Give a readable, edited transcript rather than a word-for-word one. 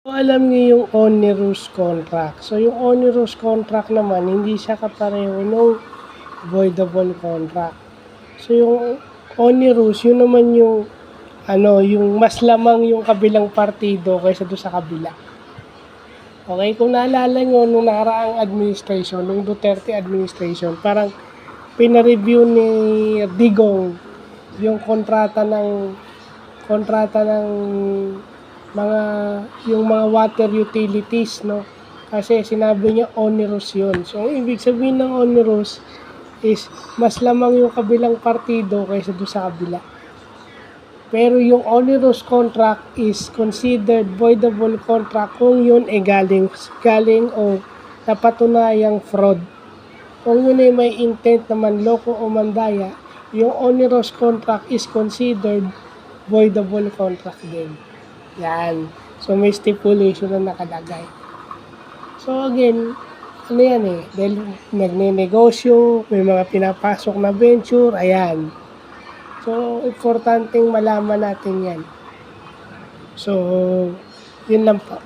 So, alam niyo yung onerous contract. So, yung onerous contract naman, hindi siya kapareho nung voidable contract. So, yung onerous, yun naman yung yung mas lamang yung kabilang partido kaysa doon sa kabila. Okay, kung naalala nyo, nung nakaraang administration, nung Duterte administration, parang pinareview ni Digong yung kontrata ng mga yung mga water utilities, no? Kasi sinabi niya onerous yun. So, ang ibig sabihin ng onerous is mas lamang yung kabilang partido kaysa doon sa kabila. Pero yung onerous contract is considered voidable contract kung yun ay galing o napatunayang fraud. Kung yun ay may intent na manloko o mandaya, yung onerous contract is considered voidable contract din. Yan. So, may stipulation na nakalagay. So, again, yan dahil nagne-negosyo, may mga pinapasok na venture, ayan. So, importanteng malaman natin yan. So, yun lang po.